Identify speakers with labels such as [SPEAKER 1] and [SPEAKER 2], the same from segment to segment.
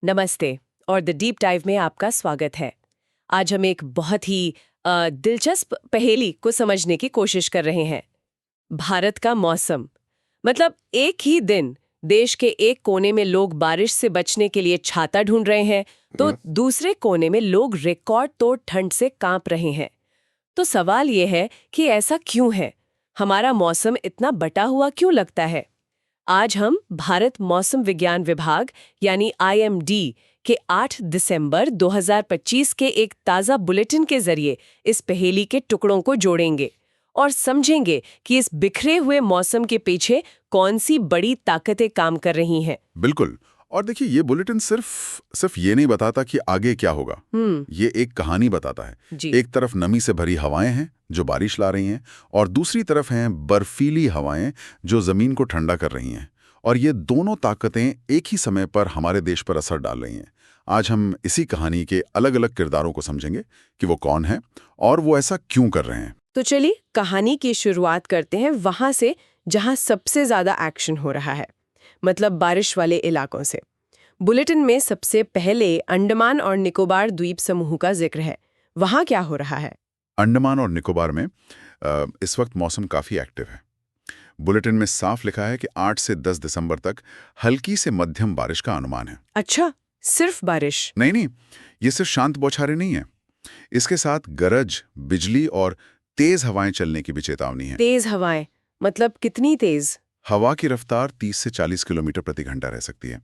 [SPEAKER 1] नमस्ते और the deep dive में आपका स्वागत है। आज हम एक बहुत ही दिलचस्प पहेली को समझने की कोशिश कर रहे हैं। भारत का मौसम, मतलब एक ही दिन देश के एक कोने में लोग बारिश से बचने के लिए छाता ढूंढ रहे हैं, तो दूसरे कोने में लोग रिकॉर्ड तोड़ ठंड से कांप रहे हैं। तो सवाल ये है कि ऐसा क्यों है? हमारा मौसम इतना बटा हुआ क्यों लगता है? आज हम भारत मौसम विज्ञान विभाग यानी IMD के 8 दिसंबर 2025 के एक ताज़ा बुलेटिन के जरिए इस पहेली के टुकड़ों को जोड़ेंगे और समझेंगे कि इस बिखरे हुए मौसम के पीछे कौन सी बड़ी ताकतें काम कर रही हैं।
[SPEAKER 2] बिल्कुल। और देखिए, ये बुलेटिन सिर्फ ये नहीं बताता कि आगे क्या होगा। ये एक कहानी बताता है।
[SPEAKER 1] जी।
[SPEAKER 2] एक तरफ नमी से भरी हवाएं हैं जो बारिश ला रही हैं, और दूसरी तरफ हैं बर्फीली हवाएं जो जमीन को ठंडा कर रही हैं। और ये दोनों ताकतें एक ही समय पर हमारे देश पर असर डाल रही हैं। आज हम इसी कहानी के अलग अलग किरदारों को समझेंगे कि वो कौन है और वो ऐसा क्यों कर रहे हैं।
[SPEAKER 1] तो चलिए कहानी की शुरुआत करते हैं वहां से जहां सबसे ज्यादा एक्शन हो रहा है, मतलब बारिश वाले इलाकों से। बुलेटिन में सबसे पहले अंडमान और निकोबार द्वीप समूह का जिक्र है। वहां क्या हो रहा है?
[SPEAKER 2] अंडमान और निकोबार में इस वक्त मौसम काफ़ी एक्टिव है। बुलेटिन में साफ लिखा है कि 8 से 10 दिसंबर तक हल्की से मध्यम बारिश का अनुमान है।
[SPEAKER 1] अच्छा, सिर्फ बारिश?
[SPEAKER 2] नहीं, ये सिर्फ शांत बौछारें नहीं है। इसके साथ गरज, बिजली और तेज हवाएं चलने की भी चेतावनी है।
[SPEAKER 1] तेज हवाएं मतलब कितनी तेज?
[SPEAKER 2] हवा की रफ्तार 30 से 40 किलोमीटर प्रति घंटा रह सकती है,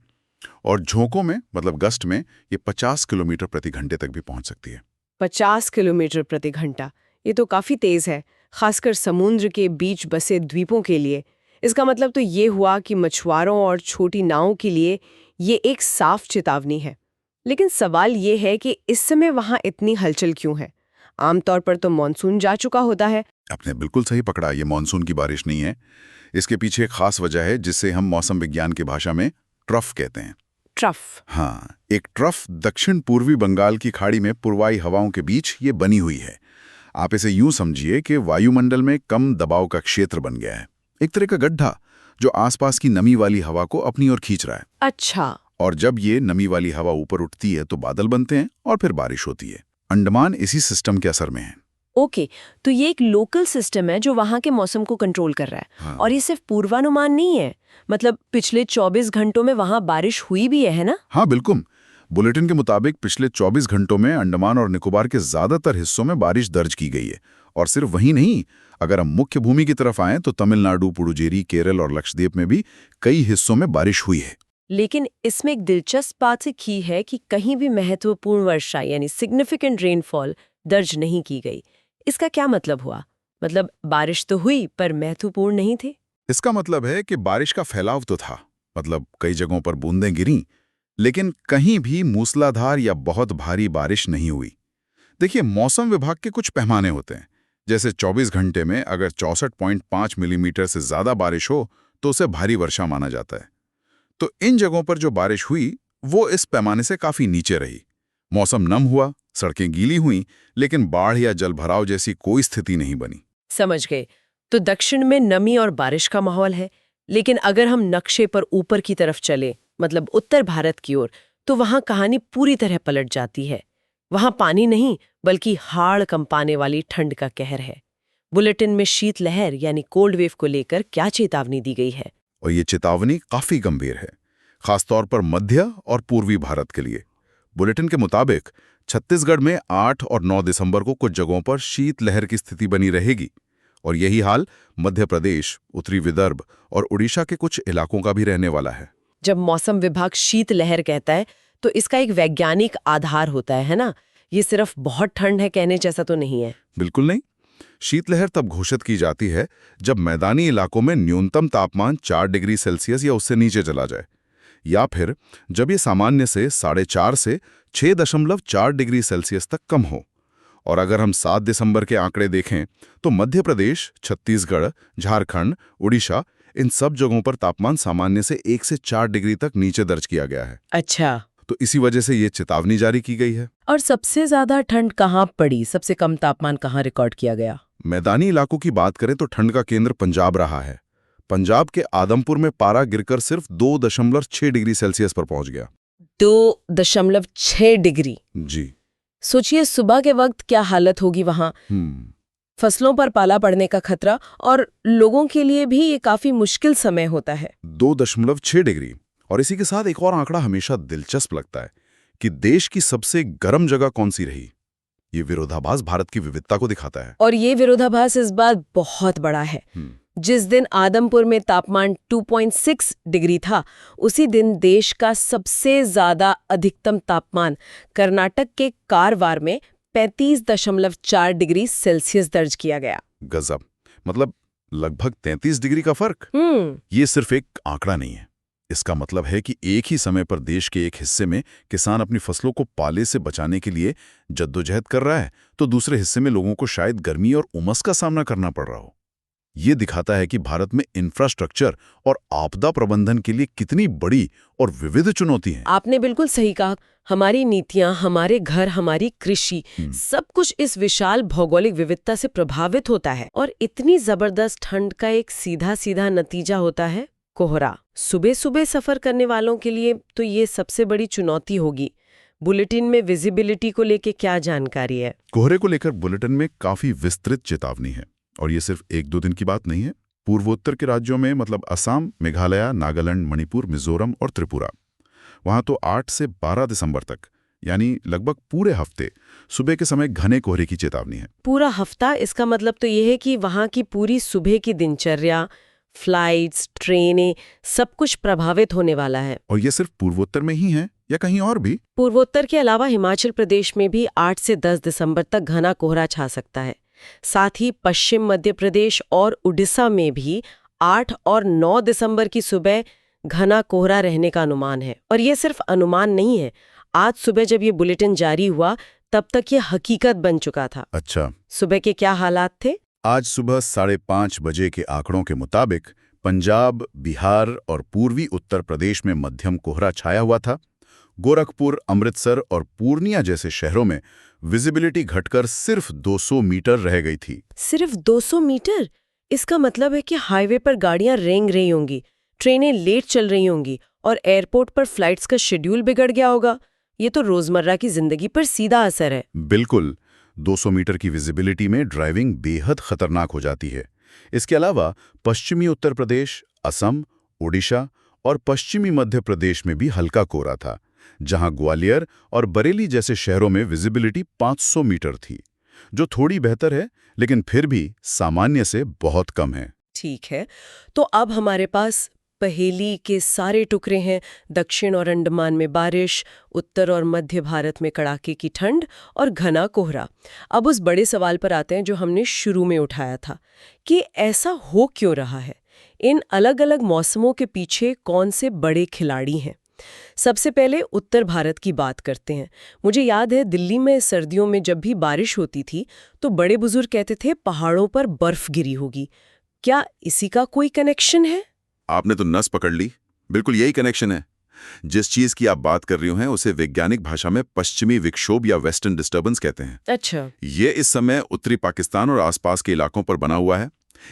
[SPEAKER 2] और झोंकों में मतलब गस्ट में ये 50 किलोमीटर प्रति घंटे तक भी पहुंच सकती है।
[SPEAKER 1] 50 किलोमीटर प्रति घंटा, ये तो काफी तेज है, खासकर समुद्र के बीच बसे द्वीपों के लिए। इसका मतलब तो ये हुआ कि मछुआरों और छोटी नावों के लिए ये एक साफ चेतावनी है। लेकिन सवाल ये है कि इस समय वहां इतनी हलचल क्यों है? आमतौर पर तो मानसून जा चुका होता है।
[SPEAKER 2] आपने बिल्कुल सही पकड़ा, ये मानसून की बारिश नहीं है। इसके पीछे एक खास वजह है जिसे हम मौसम विज्ञान की भाषा में ट्रफ कहते हैं।
[SPEAKER 1] ट्रफ?
[SPEAKER 2] हाँ, एक ट्रफ दक्षिण पूर्वी बंगाल की खाड़ी में पूर्वाई हवाओं के बीच ये बनी हुई है। आप इसे यूं समझिए कि वायुमंडल में कम दबाव का क्षेत्र बन गया है, एक तरह का गड्ढा जो आसपास की नमी वाली हवा को अपनी ओर खींच रहा है।
[SPEAKER 1] अच्छा।
[SPEAKER 2] और जब ये नमी वाली हवा ऊपर उठती है तो बादल बनते हैं और फिर बारिश होती है। अंडमान इसी सिस्टम के असर में है।
[SPEAKER 1] ओके, तो ये एक लोकल सिस्टम है जो वहां के मौसम को कंट्रोल कर रहा है।
[SPEAKER 2] हाँ।
[SPEAKER 1] और ये सिर्फ पूर्वानुमान नहीं है, मतलब पिछले 24 घंटों में वहां बारिश हुई भी है ना?
[SPEAKER 2] हाँ बिल्कुल। बुलेटिन के मुताबिक पिछले 24 घंटों में अंडमान और निकोबार के ज्यादातर हिस्सों में बारिश दर्ज की गई है। और सिर्फ वही नहीं, अगर हम मुख्य भूमि की तरफ आएं तो तमिलनाडु, पुडुचेरी, केरल और लक्षद्वीप में भी कई हिस्सों में बारिश हुई है।
[SPEAKER 1] लेकिन इसमें एक दिलचस्प बात की है कि कहीं भी महत्वपूर्ण वर्षा यानी सिग्निफिकेंट रेनफॉल दर्ज नहीं की गई। इसका क्या मतलब हुआ? मतलब बारिश तो हुई पर महत्वपूर्ण नहीं थी।
[SPEAKER 2] इसका मतलब है कि बारिश का फैलाव तो था, मतलब कई जगहों पर बूंदें गिरीं, लेकिन कहीं भी मूसलाधार या बहुत भारी बारिश नहीं हुई। देखिए, मौसम विभाग के कुछ पैमाने होते हैं। जैसे 24 घंटे में अगर 64.5 मिलीमीटर से ज्यादा बारिश हो तो उसे भारी वर्षा माना जाता है। तो इन जगहों पर जो बारिश हुई वो इस पैमाने से काफी नीचे रही। मौसम नम हुआ, सड़कें गीली हुईं, लेकिन बाढ़ या जलभराव जैसी कोई स्थिति नहीं बनी।
[SPEAKER 1] समझ गए। तो दक्षिण में नमी और बारिश का माहौल है, लेकिन अगर हम नक्शे पर ऊपर की तरफ चले, मतलब उत्तर भारत की ओर, तो वहां कहानी पूरी तरह पलट जाती है। वहां पानी नहीं बल्कि हाड़ कंपाने वाली ठंड का कहर है। बुलेटिन में शीतलहर यानी कोल्ड वेव को लेकर क्या चेतावनी दी गई है?
[SPEAKER 2] और ये चेतावनी काफी गंभीर है, खासतौर पर मध्य और पूर्वी भारत के लिए। बुलेटिन के मुताबिक छत्तीसगढ़ में 8 और 9 दिसंबर को कुछ जगहों पर शीतलहर की स्थिति बनी रहेगी, और यही हाल मध्य प्रदेश, उत्तरी विदर्भ और उड़ीसा के कुछ इलाकों का भी रहने वाला है।
[SPEAKER 1] जब मौसम विभाग शीतलहर कहता है तो इसका एक वैज्ञानिक आधार होता है ना? ये सिर्फ बहुत ठंड है कहने जैसा तो नहीं है।
[SPEAKER 2] बिल्कुल नहीं। शीतलहर तब घोषित की जाती है जब मैदानी इलाकों में न्यूनतम तापमान 4 डिग्री सेल्सियस या उससे नीचे चला जाए, या फिर जब ये सामान्य से 4.5 से 6.4 डिग्री सेल्सियस तक कम हो। और अगर हम 7 दिसंबर के आंकड़े देखें तो मध्य प्रदेश, छत्तीसगढ़, झारखंड, उड़ीसा, इन सब जगहों पर तापमान सामान्य से 1 से 4 डिग्री तक नीचे दर्ज किया गया है।
[SPEAKER 1] अच्छा।
[SPEAKER 2] तो इसी वजह से ये चेतावनी जारी की गई है।
[SPEAKER 1] और सबसे ज्यादा ठंड कहाँ पड़ी? सबसे कम तापमान कहाँ रिकॉर्ड किया गया?
[SPEAKER 2] मैदानी इलाकों की बात करें तो ठंड का केंद्र पंजाब रहा है। पंजाब के आदमपुर में पारा गिरकर सिर्फ 2.6 डिग्री सेल्सियस पर पहुंच गया।
[SPEAKER 1] 2.6 डिग्री।
[SPEAKER 2] जी।
[SPEAKER 1] सोचिए सुबह के वक्त क्या हालत होगी वहां। फसलों पर पाला पड़ने का खतरा, और लोगों के लिए भी ये काफी मुश्किल समय होता है।
[SPEAKER 2] 2.6 डिग्री। और इसी के साथ एक और आंकड़ा हमेशा दिलचस्प लगता है कि देश की सबसे गर्म जगह कौन सी रही। ये विरोधाभास भारत की विविधता को दिखाता है।
[SPEAKER 1] और ये विरोधाभास इस बार बहुत बड़ा है। जिस दिन आदमपुर में तापमान 2.6 डिग्री था, उसी दिन देश का सबसे ज्यादा अधिकतम तापमान कर्नाटक के कारवार में 35.4 डिग्री सेल्सियस दर्ज किया गया।
[SPEAKER 2] गजब। मतलब लगभग 33 डिग्री का फर्क। ये सिर्फ एक आंकड़ा नहीं है। इसका मतलब है कि एक ही समय पर देश के एक हिस्से में किसान अपनी फसलों को पाले से बचाने के लिए जद्दोजहद कर रहा है, तो दूसरे हिस्से में लोगों को शायद गर्मी और उमस का सामना करना पड़ रहा हो। ये दिखाता है कि भारत में इंफ्रास्ट्रक्चर और आपदा प्रबंधन के लिए कितनी बड़ी और विविध चुनौती है।
[SPEAKER 1] आपने बिल्कुल सही कहा। हमारी नीतियां, हमारे घर, हमारी कृषि, सब कुछ इस विशाल भौगोलिक विविधता से प्रभावित होता है। और इतनी जबरदस्त ठंड का एक सीधा सीधा नतीजा होता है कोहरा। सुबह सुबह सफर करने वालों के लिए तो ये सबसे बड़ी चुनौती होगी। बुलेटिन में विजिबिलिटी को लेके क्या जानकारी है?
[SPEAKER 2] कोहरे को लेकर बुलेटिन में काफी विस्तृत चेतावनी है। और ये सिर्फ 1-2 दिन की बात नहीं है। पूर्वोत्तर के राज्यों में, मतलब असम, मेघालय, नागालैंड, मणिपुर, मिजोरम और त्रिपुरा, वहां तो 8 से 12 दिसंबर तक, यानी लगभग पूरे हफ्ते सुबह के समय घने कोहरे की चेतावनी है।
[SPEAKER 1] पूरा हफ्ता? इसका मतलब तो ये है कि वहां की पूरी सुबह की दिनचर्या, फ्लाइट्स, ट्रेनें, सब कुछ प्रभावित होने वाला है।
[SPEAKER 2] और ये सिर्फ पूर्वोत्तर में ही है या कहीं और भी?
[SPEAKER 1] पूर्वोत्तर के अलावा हिमाचल प्रदेश में भी 8 से 10 दिसंबर तक घना कोहरा छा सकता है। साथ ही पश्चिम मध्य प्रदेश और उड़ीसा में भी 8 और 9 दिसंबर की सुबह घना कोहरा रहने का अनुमान है। और ये सिर्फ अनुमान नहीं है। आज सुबह जब ये बुलेटिन जारी हुआ, तब तक ये हकीकत बन चुका था।
[SPEAKER 2] अच्छा।
[SPEAKER 1] सुबह के क्या हालात थे?
[SPEAKER 2] आज सुबह 5:30 बजे के आंकड़ों के मुताबिक पंजाब, बिहार और पूर्वी उत्तर प्रदेश में मध्यम कोहरा छाया हुआ था। गोरखपुर, अमृतसर और पूर्णिया जैसे शहरों में विजिबिलिटी घटकर सिर्फ 200 मीटर रह गई थी।
[SPEAKER 1] सिर्फ 200 मीटर? इसका मतलब है कि हाईवे पर गाड़ियां रेंग रही होंगी, ट्रेनें लेट चल रही होंगी और एयरपोर्ट पर फ्लाइट्स का शेड्यूल बिगड़ गया होगा। ये तो रोजमर्रा की जिंदगी पर सीधा असर है।
[SPEAKER 2] बिल्कुल। 200 मीटर की विजिबिलिटी में ड्राइविंग बेहद खतरनाक हो जाती है। इसके अलावा पश्चिमी उत्तर प्रदेश, असम, ओडिशा और पश्चिमी मध्य प्रदेश में भी हल्का कोहरा था, जहां ग्वालियर और बरेली जैसे शहरों में विजिबिलिटी 500 मीटर थी, जो थोड़ी बेहतर है, लेकिन फिर भी सामान्य से बहुत कम है।
[SPEAKER 1] ठीक है, तो अब हमारे पास पहेली के सारे टुकड़े हैं। दक्षिण और अंडमान में बारिश, उत्तर और मध्य भारत में कड़ाके की ठंड और घना कोहरा। अब उस बड़े सवाल पर आते हैं जो हमने शुरू में उठाया था कि ऐसा हो क्यों रहा है। इन अलग अलग मौसमों के पीछे कौन से बड़े खिलाड़ी हैं? सबसे पहले उत्तर भारत की बात करते हैं। मुझे याद है दिल्ली में सर्दियों में जब भी बारिश होती थी तो बड़े बुजुर्ग कहते थे पहाड़ों पर बर्फ गिरी होगी। क्या इसी का कोई कनेक्शन है?
[SPEAKER 2] आपने तो नस पकड़ ली। बिल्कुल यही कनेक्शन है। जिस चीज की आप बात कर रही हैं उसे वैज्ञानिक भाषा में पश्चिमी विक्षोभ या वेस्टर्न डिस्टर्बेंस कहते हैं।
[SPEAKER 1] अच्छा।
[SPEAKER 2] ये इस समय उत्तरी पाकिस्तान और आसपास के इलाकों पर बना हुआ है।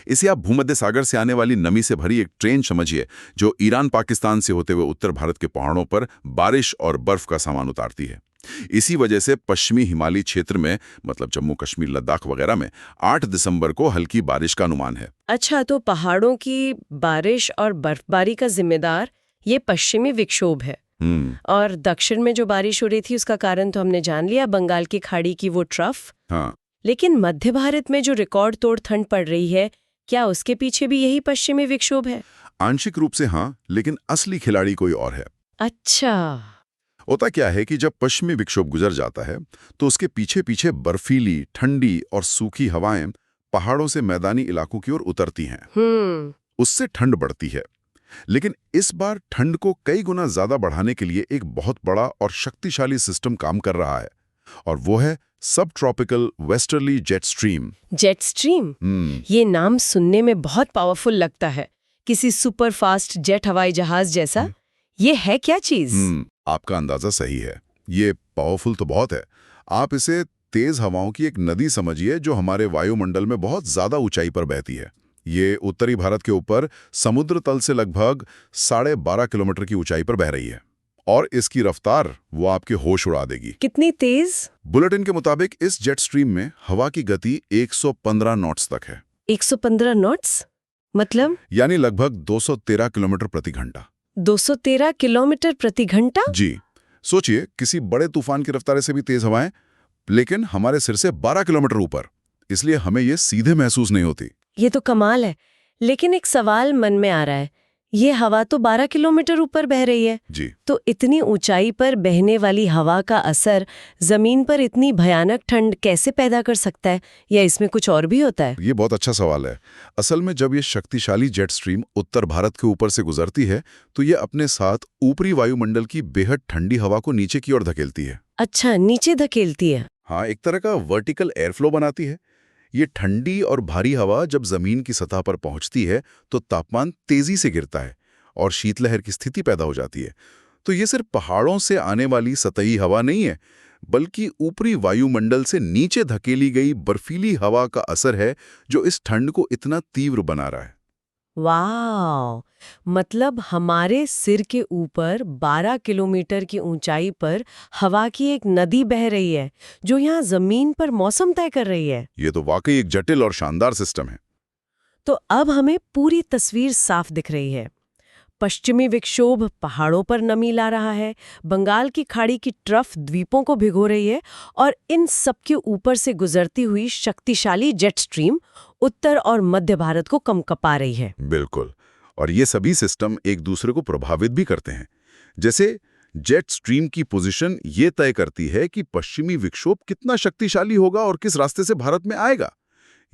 [SPEAKER 2] इसे आप भूमध्य सागर से आने वाली नमी से भरी एक ट्रेन समझिए, जो ईरान पाकिस्तान से होते हुए उत्तर भारत के पहाड़ों पर बारिश और बर्फ का सामान उतारती है। इसी वजह से पश्चिमी हिमालयी क्षेत्र में, मतलब जम्मू कश्मीर, लद्दाख वगैरह में 8 दिसंबर को हल्की बारिश का अनुमान है।
[SPEAKER 1] अच्छा, तो पहाड़ों की बारिश और बर्फबारी का जिम्मेदार ये पश्चिमी विक्षोभ है। और दक्षिण में जो बारिश हो रही थी उसका कारण तो हमने जान लिया, बंगाल की खाड़ी की वो ट्रफ।
[SPEAKER 2] हाँ।
[SPEAKER 1] लेकिन मध्य भारत में जो रिकॉर्ड तोड़ ठंड पड़ रही है, क्या उसके पीछे भी यही पश्चिमी विक्षोभ है?
[SPEAKER 2] आंशिक रूप से हाँ, लेकिन असली खिलाड़ी कोई और है।
[SPEAKER 1] अच्छा।
[SPEAKER 2] होता क्या है कि जब पश्चिमी विक्षोभ गुजर जाता है तो उसके पीछे पीछे बर्फीली, ठंडी और सूखी हवाएं पहाड़ों से मैदानी इलाकों की ओर उतरती हैं। उससे ठंड बढ़ती है। लेकिन इस बार ठंड को कई गुना ज्यादा बढ़ाने के लिए एक बहुत बड़ा और शक्तिशाली सिस्टम काम कर रहा है, और वो है सब tropical westerly jet stream.
[SPEAKER 1] Jet stream? ये नाम सुनने में बहुत पावरफुल लगता है, किसी सुपर फास्ट जेट हवाई जहाज जैसा। ये है क्या चीज?
[SPEAKER 2] आपका अंदाजा सही है। ये पावरफुल तो बहुत है। आप इसे तेज हवाओं की एक नदी समझिए जो हमारे वायुमंडल में बहुत ज्यादा ऊंचाई पर बहती है। ये उत्तरी भारत के ऊपर समुद्र तल से लगभग 12.5 किलोमीटर की ऊंचाई पर बह रही है। और इसकी रफ्तार वो आपके होश उड़ा देगी।
[SPEAKER 1] कितनी तेज?
[SPEAKER 2] बुलेटिन के मुताबिक इस जेट स्ट्रीम में हवा की गति 115 नॉट्स तक है।
[SPEAKER 1] 115 नॉट्स? मतलब
[SPEAKER 2] यानी लगभग 213 किलोमीटर प्रति घंटा।
[SPEAKER 1] 213 किलोमीटर प्रति घंटा?
[SPEAKER 2] जी, सोचिए किसी बड़े तूफान की रफ्तार से भी तेज हवाएं, लेकिन हमारे सिर से 12 किलोमीटर ऊपर, इसलिए हमें ये सीधे महसूस नहीं होती।
[SPEAKER 1] ये तो कमाल है। लेकिन एक सवाल मन में आ रहा है, ये हवा तो 12 किलोमीटर ऊपर बह रही है।
[SPEAKER 2] जी,
[SPEAKER 1] तो इतनी ऊंचाई पर बहने वाली हवा का असर जमीन पर इतनी भयानक ठंड कैसे पैदा कर सकता है, या इसमें कुछ और भी होता है?
[SPEAKER 2] ये बहुत अच्छा सवाल है। असल में जब ये शक्तिशाली जेट स्ट्रीम उत्तर भारत के ऊपर से गुजरती है, तो ये अपने साथ ऊपरी वायुमंडल की बेहद ठंडी हवा को नीचे की ओर धकेलती है।
[SPEAKER 1] अच्छा, नीचे धकेलती है।
[SPEAKER 2] हाँ, एक तरह का वर्टिकल एयरफ्लो बनाती है। ये ठंडी और भारी हवा जब जमीन की सतह पर पहुंचती है तो तापमान तेजी से गिरता है और शीतलहर की स्थिति पैदा हो जाती है। तो ये सिर्फ पहाड़ों से आने वाली सतही हवा नहीं है, बल्कि ऊपरी वायुमंडल से नीचे धकेली गई बर्फीली हवा का असर है जो इस ठंड को इतना तीव्र बना रहा है।
[SPEAKER 1] वाह! मतलब हमारे सिर के ऊपर 12 किलोमीटर की ऊंचाई पर हवा की एक नदी बह रही है, जो यहाँ जमीन पर मौसम तय कर रही है।
[SPEAKER 2] ये तो वाकई एक जटिल और शानदार सिस्टम है।
[SPEAKER 1] तो अब हमें पूरी तस्वीर साफ दिख रही है। पश्चिमी विक्षोभ पहाड़ों पर नमी ला रहा है, बंगाल की खाड़ी की ट्रफ द्वीपों को भिगो रही है, और इन सबके ऊपर से गुजरती हुई शक्तिशाली जेट स्ट्रीम उत्तर और मध्य भारत को कंपकपा रही है।
[SPEAKER 2] बिल्कुल, और ये सभी सिस्टम एक दूसरे को प्रभावित भी करते हैं। जैसे जेट स्ट्रीम की पोजीशन ये तय करती है कि पश्चिमी विक्षोभ कितना शक्तिशाली होगा और किस रास्ते से भारत में आएगा।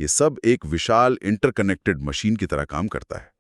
[SPEAKER 2] ये सब एक विशाल इंटरकनेक्टेड मशीन की तरह काम करता है।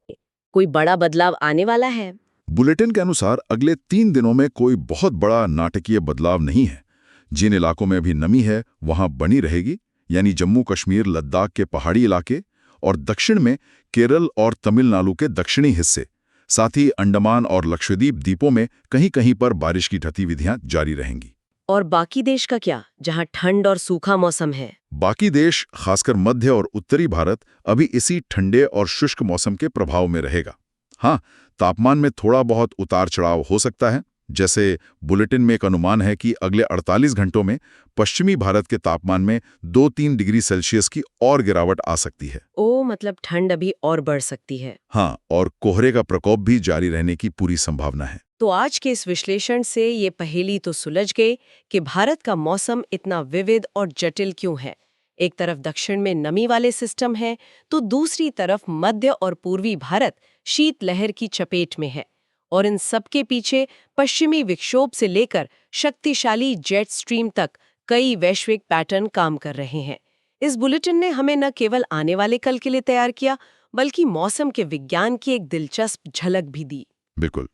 [SPEAKER 1] कोई बड़ा बदलाव आने वाला है?
[SPEAKER 2] बुलेटिन के अनुसार अगले 3 दिनों में कोई बहुत बड़ा नाटकीय बदलाव नहीं है। जिन इलाकों में अभी नमी है वहां बनी रहेगी, यानी जम्मू कश्मीर, लद्दाख के पहाड़ी इलाके, और दक्षिण में केरल और तमिलनाडु के दक्षिणी हिस्से। साथ ही अंडमान और लक्षद्वीप द्वीपों में कहीं-कहीं पर बारिश की गतिविधियां जारी रहेंगी।
[SPEAKER 1] और बाकी देश का क्या, जहां ठंड और सूखा मौसम है?
[SPEAKER 2] बाकी देश, खासकर मध्य और उत्तरी भारत, अभी इसी ठंडे और शुष्क मौसम के प्रभाव में रहेगा। हाँ, तापमान में थोड़ा बहुत उतार चढ़ाव हो सकता है। जैसे बुलेटिन में एक अनुमान है कि अगले 48 घंटों में पश्चिमी भारत के तापमान में 2-3 डिग्री सेल्सियस की और गिरावट आ सकती है।
[SPEAKER 1] ओ, मतलब ठंड अभी और बढ़ सकती है।
[SPEAKER 2] हाँ, और कोहरे का प्रकोप भी जारी रहने की पूरी संभावना है।
[SPEAKER 1] तो आज के इस विश्लेषण से ये पहेली तो सुलझ गई कि भारत का मौसम इतना विविध और जटिल क्यों है। एक तरफ दक्षिण में नमी वाले सिस्टम है, तो दूसरी तरफ मध्य और पूर्वी भारत शीतलहर की चपेट में है, और इन सबके पीछे पश्चिमी विक्षोभ से लेकर शक्तिशाली जेट स्ट्रीम तक कई वैश्विक पैटर्न काम कर रहे हैं। इस बुलेटिन ने हमें न केवल आने वाले कल के लिए तैयार किया, बल्कि मौसम के विज्ञान की एक दिलचस्प झलक भी दी।
[SPEAKER 2] बिल्कुल।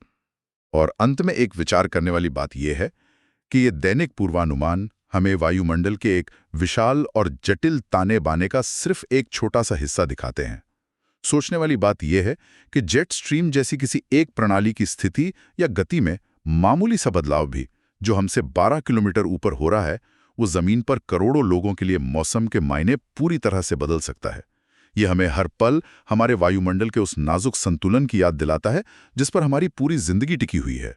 [SPEAKER 2] और अंत में एक विचार करने वाली बात यह है कि ये दैनिक पूर्वानुमान हमें वायुमंडल के एक विशाल और जटिल ताने बाने का सिर्फ एक छोटा सा हिस्सा दिखाते हैं। सोचने वाली बात यह है कि जेट स्ट्रीम जैसी किसी एक प्रणाली की स्थिति या गति में मामूली सा बदलाव भी, जो हमसे 12 किलोमीटर ऊपर हो रहा है, वो जमीन पर करोड़ों लोगों के लिए मौसम के मायने पूरी तरह से बदल सकता है। ये हमें हर पल हमारे वायुमंडल के उस नाजुक संतुलन की याद दिलाता है जिस पर हमारी पूरी जिंदगी टिकी हुई है।